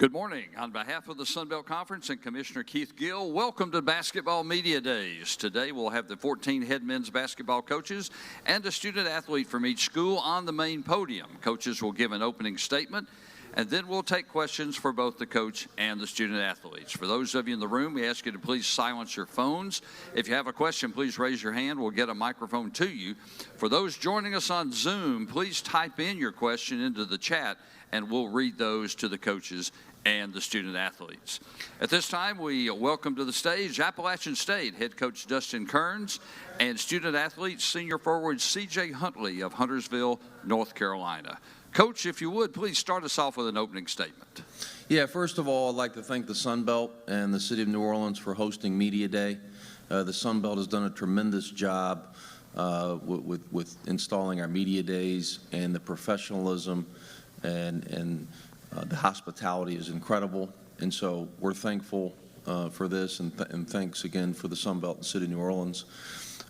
Good morning. On behalf of the Sun Belt Conference and Commissioner Keith Gill, welcome to Basketball Media Days. Today we'll have the 14 head men's basketball coaches and a student athlete from each school on the main podium. Coaches will give an opening statement, and then we'll take questions for both the coach and the student athletes. For those of you in the room, we ask you to please silence your phones. If you have a question, please raise your hand. We'll get a microphone to you. For those joining us on Zoom, please type in your question into the chat, and we'll read those to the coaches and the student athletes. At this time, we welcome to the stage Appalachian State head coach Dustin Kerns and student athlete senior forward CJ Huntley of Huntersville, North Carolina. Coach, if you would, please start us off with an opening statement. Yeah, first of all, I'd like to thank the Sun Belt and the City of New Orleans for hosting Media Day. The Sun Belt has done a tremendous job with installing our Media Days, and the professionalism and the hospitality is incredible, and so we're thankful for this, and thanks again for the Sun Belt and City of New Orleans.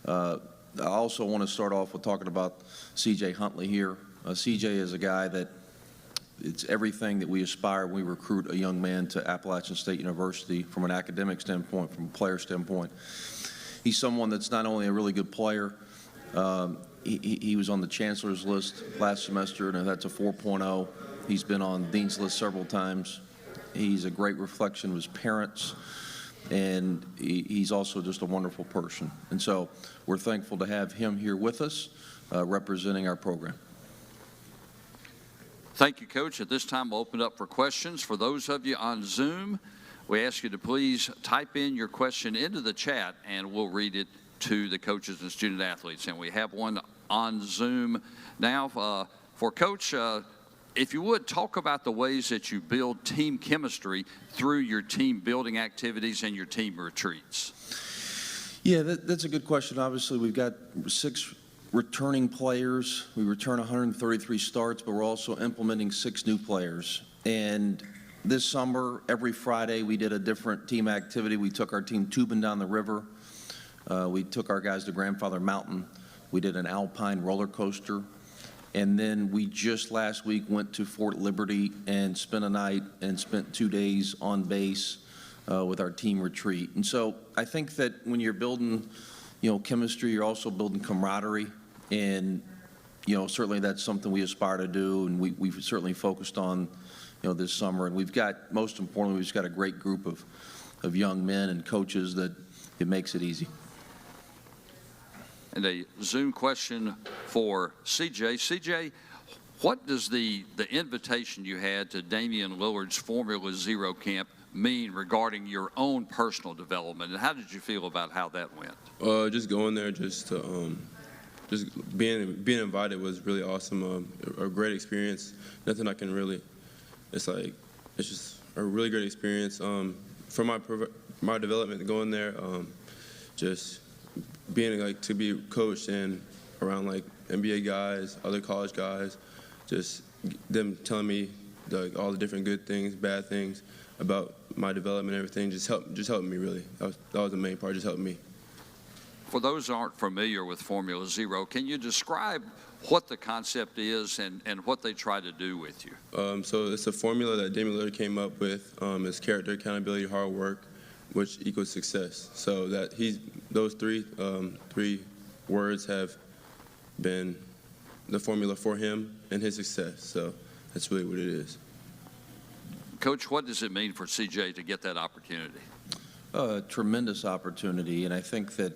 I also want to start off with talking about CJ Huntley here. CJ is a guy that it's everything that we aspire when we recruit a young man to Appalachian State University from an academic standpoint, from a player standpoint. He's someone that's not only a really good player, he was on the chancellor's list last semester, and that's a 4.0. He's been on Dean's list several times. He's a great reflection of his parents, and he's also just a wonderful person. And so we're thankful to have him here with us, representing our program. Thank you, Coach. At this time, we'll open up for questions. For those of you on Zoom, we ask you to please type in your question into the chat, and we'll read it to the coaches and student athletes. And we have one on Zoom now. For Coach, if you would, talk about the ways that you build team chemistry through your team building activities and your team retreats. Yeah, that's a good question. Obviously, we've got 6 returning players. We return 133 starts, but we're also implementing 6 new players. And this summer, every Friday, we did a different team activity. We took our team tubing down the river. We took our guys to Grandfather Mountain. We did an alpine roller coaster. And then we just last week went to Fort Liberty and spent a night and spent 2 days on base with our team retreat. And so I think that when you're building, chemistry, you're also building camaraderie. And, certainly that's something we aspire to do, and we've certainly focused on, this summer. And most importantly, we've just got a great group of young men and coaches that it makes it easy. And a Zoom question for CJ. CJ, what does the invitation you had to Damian Lillard's Formula Zero camp mean regarding your own personal development, and how did you feel about how that went? Just going there, just being invited was really awesome. A great experience. Nothing I can really. It's just a really great experience. For my development, going there, just being to be coached and around NBA guys, other college guys, just them telling me all the different good things, bad things about my development, everything just helped me really. That was the main part, just helped me. For those who aren't familiar with Formula Zero, can you describe what the concept is and what they try to do with you? So it's a formula that Damian Lillard came up with. It's character, accountability, hard work, which equals success. So that those three words have been the formula for him and his success. So that's really what it is. Coach, what does it mean for CJ to get that opportunity? A tremendous opportunity, and I think that,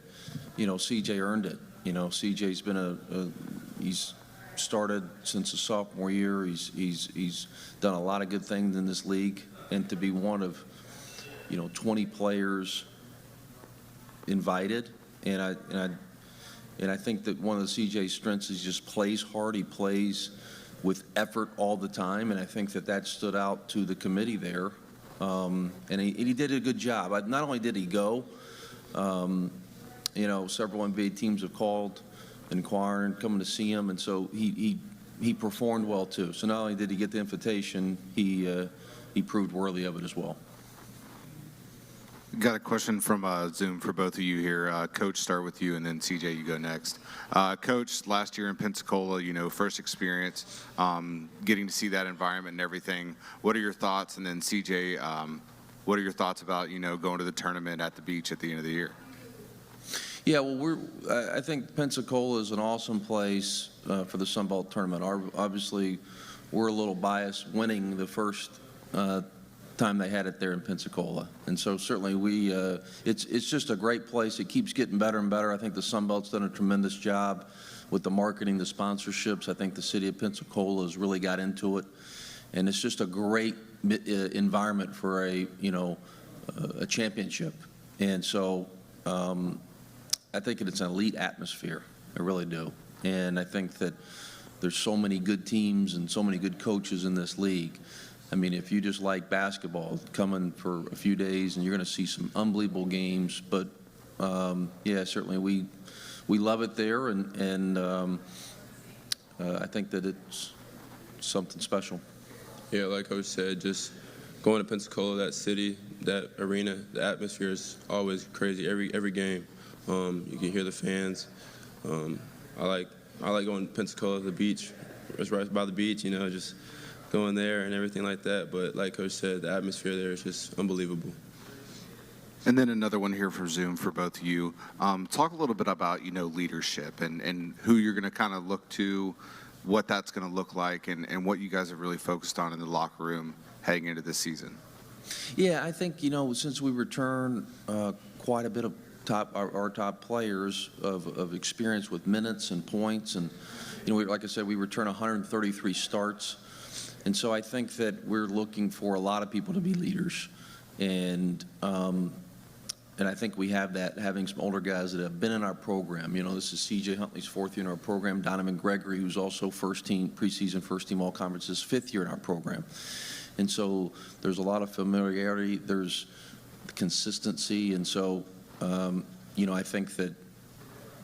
CJ earned it. CJ's been he's started since his sophomore year. He's done a lot of good things in this league, and to be one of 20 players invited, and I think that one of the CJ's strengths is just plays hard. He plays with effort all the time, and I think that stood out to the committee there, and he did a good job. Not only did he go, several NBA teams have called, inquiring, coming to see him, and so he performed well too. So not only did he get the invitation, he proved worthy of it as well. Got a question from Zoom for both of you here. Coach, start with you, and then CJ, you go next. Coach, last year in Pensacola, first experience, getting to see that environment and everything. What are your thoughts? And then CJ, what are your thoughts about, going to the tournament at the beach at the end of the year? Yeah, well, I think Pensacola is an awesome place for the Sun Belt tournament. Obviously, we're a little biased winning the first time they had it there in Pensacola, and so certainly it's just a great place. It keeps getting better and better. I think the Sun Belt's done a tremendous job with the marketing, the sponsorships. I think the city of Pensacola has really got into it, and it's just a great environment for a championship. And so I think it's an elite atmosphere. I really do, and I think that there's so many good teams and so many good coaches in this league. I mean, if you just like basketball, coming for a few days and you're going to see some unbelievable games. But yeah, certainly we love it there, and I think that it's something special. Yeah, like Coach said, just going to Pensacola, that city, that arena, the atmosphere is always crazy. Every game, you can hear the fans. I like going to Pensacola, the beach. It's right by the beach, just going there and everything like that. But like Coach said, the atmosphere there is just unbelievable. And then another one here from Zoom for both of you. Talk a little bit about, leadership and who you're going to kind of look to, what that's going to look like, and what you guys have really focused on in the locker room heading into this season. Yeah, I think, since we return quite a bit of our top players of experience with minutes and points, and, like I said, we return 133 starts. And so I think that we're looking for a lot of people to be leaders. And I think we have that, having some older guys that have been in our program. This is CJ Huntley's 4th year in our program. Donovan Gregory, who's also preseason first team all-conference, is 5th year in our program. And so there's a lot of familiarity. There's consistency. And so, I think that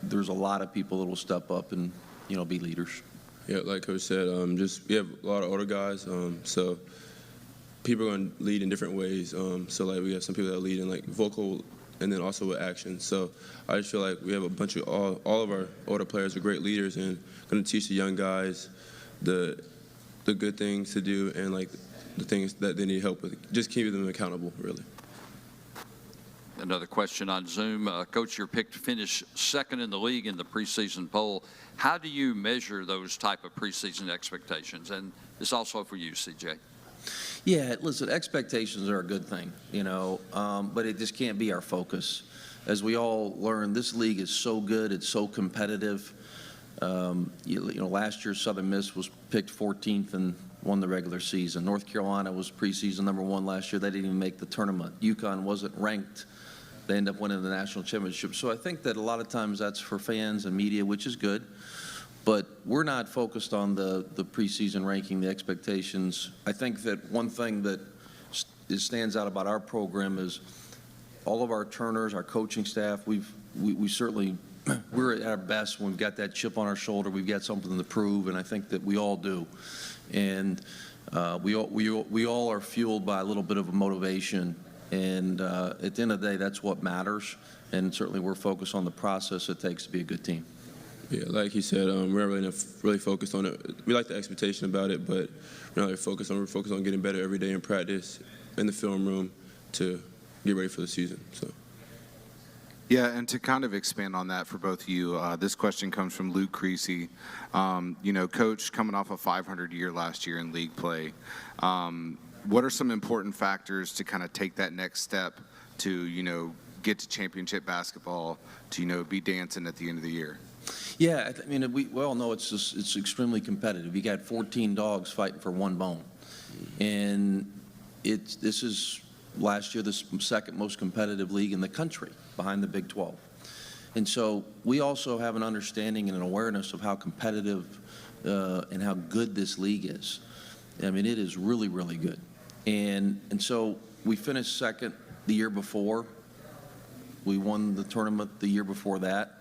there's a lot of people that will step up and, be leaders. Yeah, like Coach said, we have a lot of older guys, so people are going to lead in different ways. So like we have some people that lead in like vocal and then also with action. So I just feel like we have a bunch of all of our older players are great leaders and going to teach the young guys the good things to do and like the things that they need help with. Just keep them accountable, really. Another question on Zoom. Coach, you're picked to finish 2nd in the league in the preseason poll. How do you measure those type of preseason expectations? And it's also for you, CJ. Yeah, listen, expectations are a good thing, but it just can't be our focus. As we all learn, this league is so good, it's so competitive. Last year Southern Miss was picked 14th and won the regular season. North Carolina was preseason #1 last year. They didn't even make the tournament. UConn wasn't ranked. They end up winning the national championship. So I think that a lot of times that's for fans and media, which is good. But we're not focused on the preseason ranking, the expectations. I think that one thing that stands out about our program is all of our turners, our coaching staff, we certainly, we're at our best when we've got that chip on our shoulder. We've got something to prove, and I think that we all do. And we all are fueled by a little bit of a motivation. And at the end of the day, that's what matters. And certainly we're focused on the process it takes to be a good team. Yeah, like he said, we're really focused on it. We like the expectation about it, but we're not really focused on. We're focused on getting better every day in practice, in the film room, to get ready for the season. So. Yeah, and to kind of expand on that for both of you, this question comes from Luke Creasy. Coach, coming off a 500 year last year in league play, what are some important factors to kind of take that next step to, get to championship basketball, to, be dancing at the end of the year? Yeah, I mean, we all know it's extremely competitive. You got 14 dogs fighting for one bone. And this is last year the 2nd most competitive league in the country behind the Big 12. And so we also have an understanding and an awareness of how competitive and how good this league is. I mean, it is really, really good. And so we finished 2nd the year before. We won the tournament the year before that.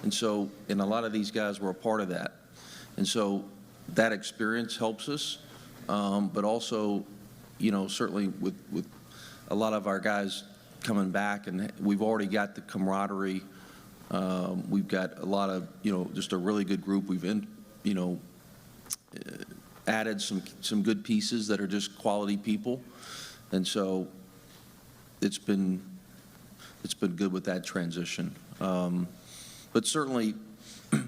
And so, and a lot of these guys were a part of that. And so that experience helps us, but also, certainly with a lot of our guys coming back, and we've already got the camaraderie. We've got a lot of, just a really good group. We've added some good pieces that are just quality people, and so it's been good with that transition. But certainly,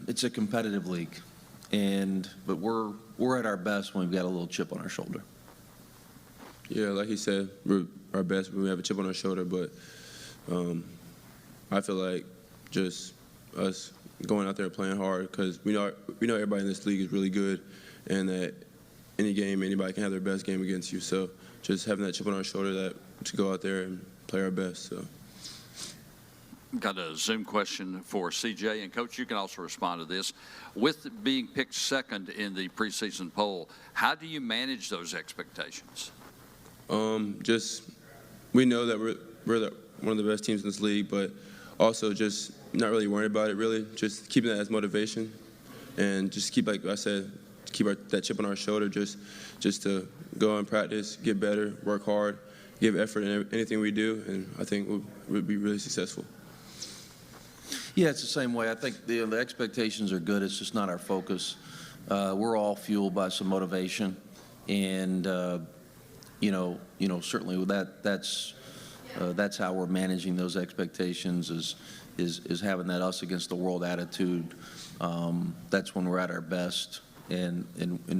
it's a competitive league, but we're at our best when we've got a little chip on our shoulder. Yeah, like he said, we're our best when we have a chip on our shoulder, but I feel like just us going out there and playing hard, because we know everybody in this league is really good, and that any game anybody can have their best game against you. So just having that chip on our shoulder to go out there and play our best. So. Got a Zoom question for CJ, and Coach, you can also respond to this. With being picked second in the preseason poll, how do you manage those expectations? Just we know that we're one of the best teams in this league, but also just not really worrying about it. Really, just keeping that as motivation, and just keep, like I said, keep that chip on our shoulder. Just to go and practice, get better, work hard, give effort in anything we do, and I think we'll be really successful. Yeah, it's the same way. I think the expectations are good. It's just not our focus. We're all fueled by some motivation, and certainly that's how we're managing those expectations. Is having that us against the world attitude. That's when we're at our best, and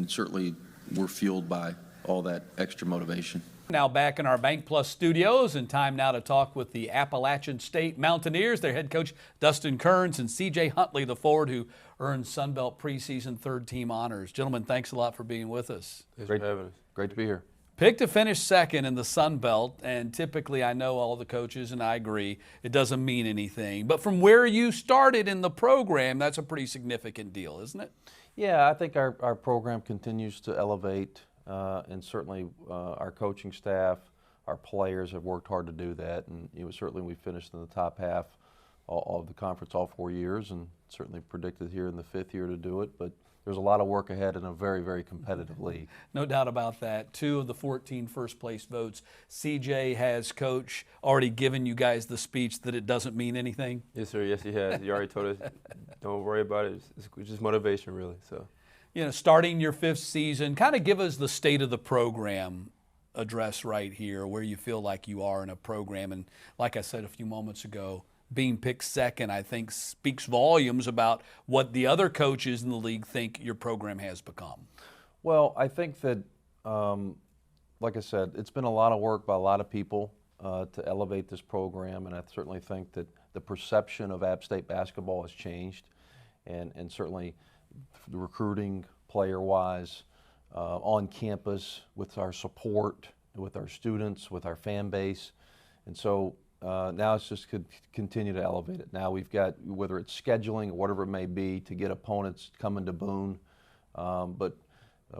certainly we're fueled by all that extra motivation. Now back in our Bank Plus studios, and time now to talk with the Appalachian State Mountaineers, their head coach Dustin Kerns and CJ Huntley, the forward who earned Sun Belt preseason third-team honors. Gentlemen, thanks a lot for being with us. Thanks for having us. Great to be here. Picked to finish second in the Sun Belt, and typically I know all the coaches, and I agree, it doesn't mean anything. But from where you started in the program, that's a pretty significant deal, isn't it? Yeah, I think our program continues to elevate, and certainly our coaching staff, our players have worked hard to do that. And certainly we finished in the top half of the conference all 4 years, and certainly predicted here in the 5th year to do it. But there's a lot of work ahead in a very, very competitive league. No doubt about that. 2 of the 14 first-place votes. CJ, has Coach already given you guys the speech that it doesn't mean anything? Yes, sir. Yes, he has. He already told us, don't worry about it. It's just motivation, really. So, starting your 5th season, kind of give us the state of the program address right here, where you feel like you are in a program. And like I said a few moments ago, being picked second, I think, speaks volumes about what the other coaches in the league think your program has become. Well, I think that, like I said, it's been a lot of work by a lot of people to elevate this program, and I certainly think that the perception of App State basketball has changed, and certainly the recruiting, player-wise, on campus, with our support, with our students, with our fan base, and so now it's just could continue to elevate it. Now we've got, whether it's scheduling or whatever it may be, to get opponents coming to Boone, but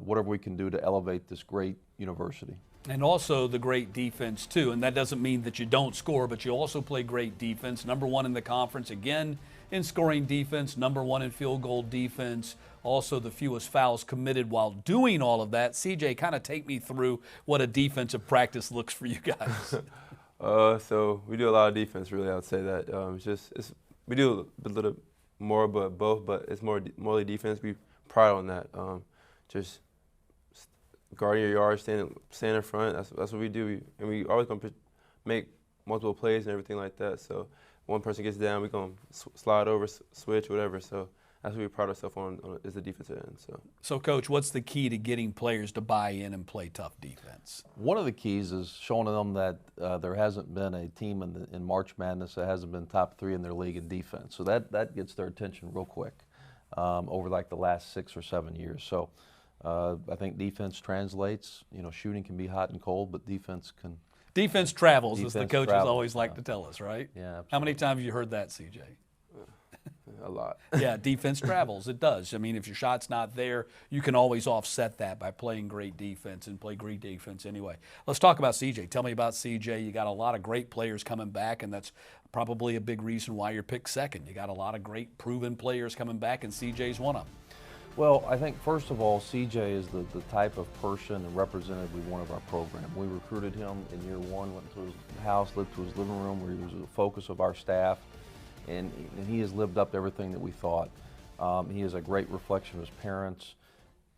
whatever we can do to elevate this great university. And also the great defense, too. And that doesn't mean that you don't score, but you also play great defense. #1 in the conference, again, in scoring defense, #1 in field goal defense, also the fewest fouls committed while doing all of that. CJ, kind of take me through what a defensive practice looks for you guys. So we do a lot of defense, really. I would say that we do a little more, but it's more defense. We pride on that. Just guarding your yard, stand in front. That's what we do. And we always gonna make multiple plays and everything like that. So one person gets down, we gonna slide over, switch, whatever. So that's what we pride ourselves on is the defensive end. So, Coach, what's the key to getting players to buy in and play tough defense? One of the keys is showing them that there hasn't been a team in March Madness that hasn't been top 3 in their league in defense. So that gets their attention real quick over like the last 6 or 7 years. So I think defense translates. Shooting can be hot and cold, but defense can. Defense travels, as the coaches travels, always like to tell us, right? Yeah, absolutely. How many times have you heard that, CJ? A lot. Yeah, defense travels. It does. I mean, if your shot's not there, you can always offset that by playing great defense and play great defense anyway. Let's talk about CJ. Tell me about CJ. You got a lot of great players coming back, and that's probably a big reason why you're picked second. You got a lot of great proven players coming back, and CJ's one of them. Well, I think first of all, CJ is the type of person and representative we want of our program. We recruited him in year one, went to his house, lived to his living room where he was the focus of our staff, and he has lived up to everything that we thought. He is a great reflection of his parents.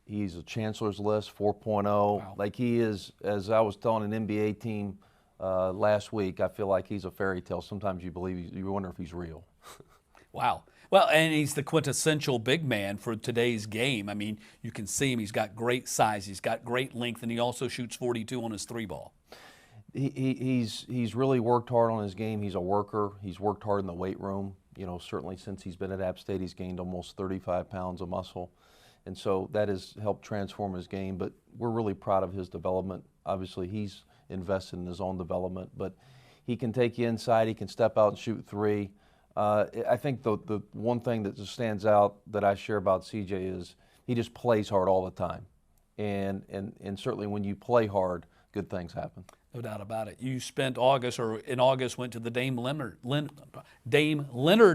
He's a chancellor's list 4.0. Wow. Like he is, as I was telling an NBA team last week, I feel like he's a fairy tale. Sometimes you believe, you wonder if he's real. Wow. Well, and he's the quintessential big man for today's game. I mean, you can see him. He's got great size. He's got great length, and he also shoots 42 on his 3-ball. He's really worked hard on his game. He's a worker. He's worked hard in the weight room. You know, certainly since he's been at App State, he's gained almost 35 pounds of muscle. And so that has helped transform his game. But we're really proud of his development. Obviously, he's invested in his own development. But he can take you inside. He can step out and shoot 3. I think the one thing that just stands out that I share about CJ is he just plays hard all the time. And certainly when you play hard, good things happen. No doubt about it. You spent in August, went to the Dame Leonard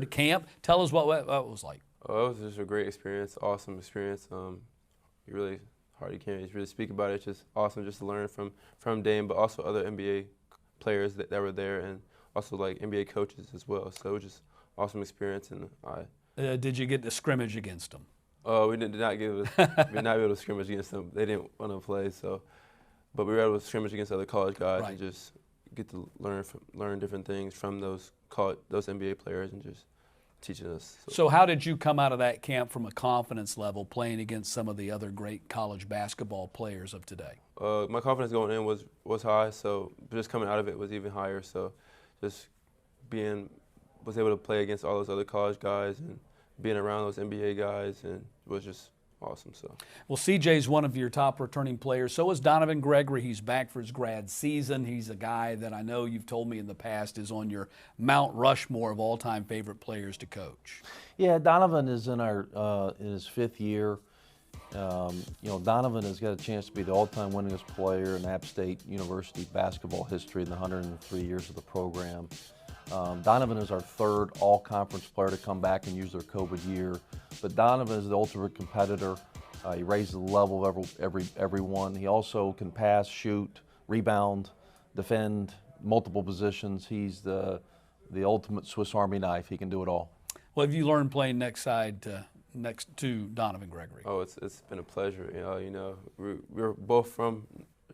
camp. Tell us what it was like. Oh, it was just a great experience, awesome experience. You can't really speak about it. It's just awesome just to learn from Dame, but also other NBA players that were there, and also like NBA coaches as well. So it was just awesome experience. And did you get to scrimmage against them? We did not be able to scrimmage against them. They didn't want to play, so. But we were able to scrimmage against other college guys Right. and just get to learn different things from those NBA players and just teaching us. So how did you come out of that camp from a confidence level playing against some of the other great college basketball players of today? My confidence going in was high, so just coming out of it was even higher. So just was able to play against all those other college guys and being around those NBA guys, and it was just awesome. So. Well, CJ's one of your top returning players. So is Donovan Gregory. He's back for his grad season. He's a guy that I know you've told me in the past is on your Mount Rushmore of all-time favorite players to coach. Yeah, Donovan is in his 5th year. Donovan has got a chance to be the all-time winningest player in App State University basketball history in the 103 years of the program. Donovan is our 3rd all-conference player to come back and use their COVID year. But Donovan is the ultimate competitor. He raises the level of everyone. He also can pass, shoot, rebound, defend, multiple positions. He's the ultimate Swiss Army knife. He can do it all. What have you learned playing next to Donovan Gregory? Oh, it's been a pleasure. We're both from.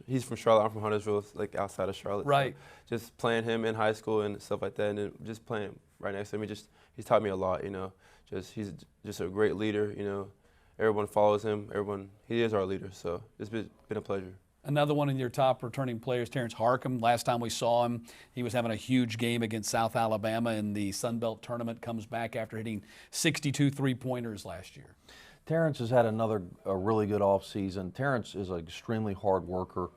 He's from Charlotte. I'm from Huntersville, it's like outside of Charlotte. Right. So just playing him in high school and stuff like that, and then just playing right next to me. He's taught me a lot. He's just a great leader. Everyone follows him. He is our leader. So it's been a pleasure. Another one of your top returning players, Terrence Harcum. Last time we saw him, he was having a huge game against South Alabama in the Sun Belt tournament. Comes back after hitting 62 3-pointers last year. Terrence has had a really good offseason. Terrence is an extremely hard worker,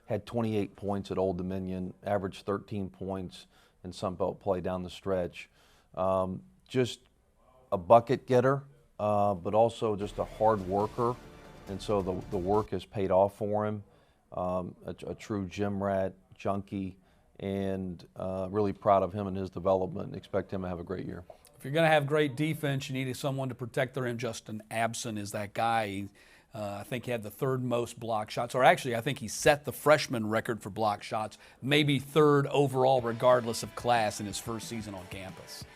had 28 points at Old Dominion, averaged 13 points in Sun Belt play down the stretch. Just a bucket getter, but also just a hard worker, and so the work has paid off for him. A true gym rat, junkie, and really proud of him and his development and expect him to have a great year. If you're going to have great defense, you need someone to protect the rim. Justin Abson is that guy. I think he had the 3rd most block shots, or actually I think he set the freshman record for block shots, maybe 3rd overall regardless of class in his first season on campus.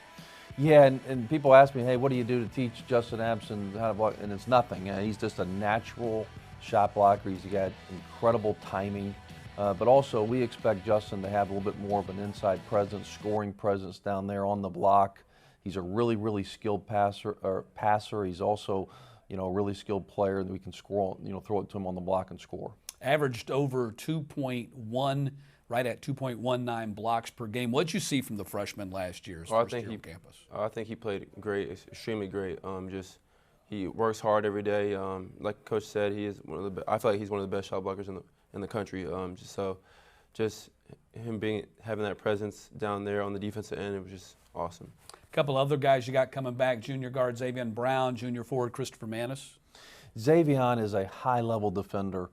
Yeah, and people ask me, hey, what do you do to teach Justin Abson how to block? And it's nothing. He's just a natural shot blocker. He's got incredible timing. But also we expect Justin to have a little bit more of an inside presence, scoring presence down there on the block. He's a really, really skilled passer. He's also, a really skilled player that we can score, throw it to him on the block and score. Averaged over 2.1, right at 2.19 blocks per game. What did you see from the freshman last year? I think he played great, extremely great. He works hard every day. Like Coach said, I feel like he's one of the best shot blockers in the country. Just him having that presence down there on the defensive end, it was just awesome. A couple other guys you got coming back, junior guard Xavier Brown, junior forward Christopher Manis. Xavier is a high-level defender.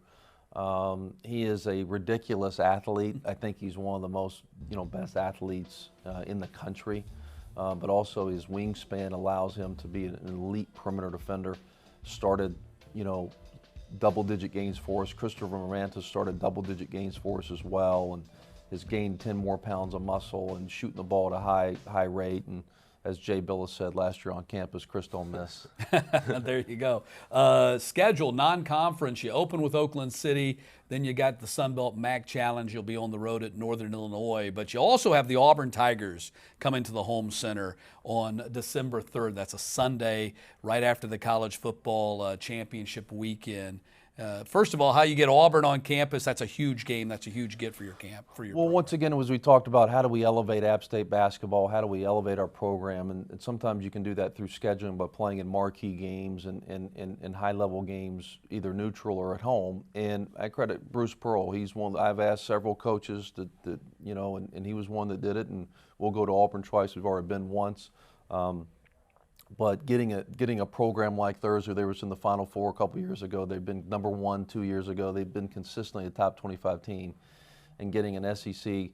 He is a ridiculous athlete. I think he's one of the most, best athletes in the country. But also his wingspan allows him to be an elite perimeter defender. started, double-digit gains for us. Christopher Morantis started double-digit gains for us as well, and has gained 10 more pounds of muscle and shooting the ball at a high rate. And as Jay Billis said last year on campus, Chris don't miss. There you go. Schedule, non-conference. You open with Oakland City. Then you got the Sun Belt MAC Challenge. You'll be on the road at Northern Illinois. But you also have the Auburn Tigers coming to the home center on December 3rd. That's a Sunday right after the college football championship weekend. First of all, how you get Auburn on campus, that's a huge game. That's a huge get for your camp. Well, program. once again, as we talked about, how do we elevate App State basketball? How do we elevate our program? And sometimes you can do that through scheduling by playing in marquee games and high-level games, either neutral or at home. And I credit Bruce Pearl. He's one. I've asked several coaches and he was one that did it. And we'll go to Auburn twice. We've already been once. But getting a program like theirs, who they were in the Final Four a couple years ago, they've been number 1 2 years ago. They've been consistently a top 25 team, and getting an SEC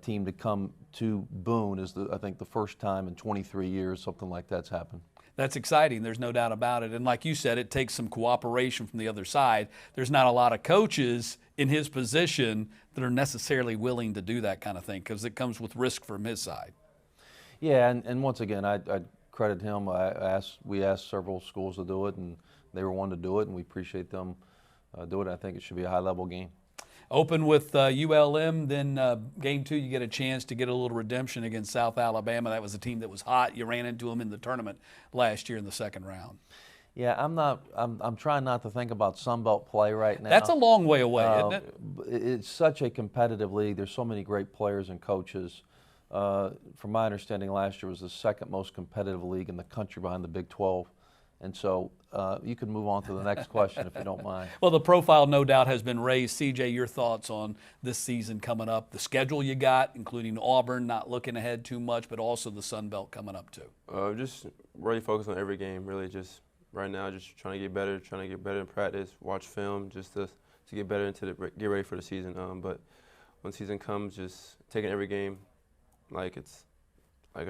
team to come to Boone is, I think, the first time in 23 years something like that's happened. That's exciting. There's no doubt about it. And like you said, it takes some cooperation from the other side. There's not a lot of coaches in his position that are necessarily willing to do that kind of thing because it comes with risk from his side. Yeah, and once again, I credit him. We asked several schools to do it, and they were one to do it, and we appreciate them doing it. I think it should be a high-level game. Open with ULM, then game 2 you get a chance to get a little redemption against South Alabama. That was a team that was hot. You ran into them in the tournament last year in the second round. Yeah, I'm trying not to think about Sun Belt play right now. That's a long way away, isn't it? It's such a competitive league. There's so many great players and coaches. From my understanding, last year was the second most competitive league in the country behind the Big 12. And so you can move on to the next question if you don't mind. Well, the profile no doubt has been raised. CJ, your thoughts on this season coming up, the schedule you got, including Auburn, not looking ahead too much, but also the Sun Belt coming up too. Just really focus on every game, really just right now, just trying to get better in practice, watch film, just to get better get ready for the season. But when the season comes, just taking every game like it's like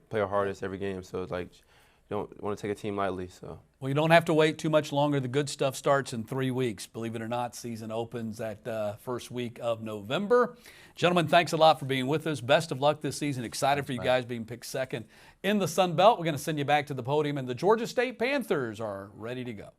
play our hardest every game. So it's like you don't want to take a team lightly. So. Well, you don't have to wait too much longer. The good stuff starts in 3 weeks. Believe it or not, season opens that first week of November. Gentlemen, thanks a lot for being with us. Best of luck this season. Excited for you guys being picked second in the Sun Belt. We're going to send you back to the podium, and the Georgia State Panthers are ready to go.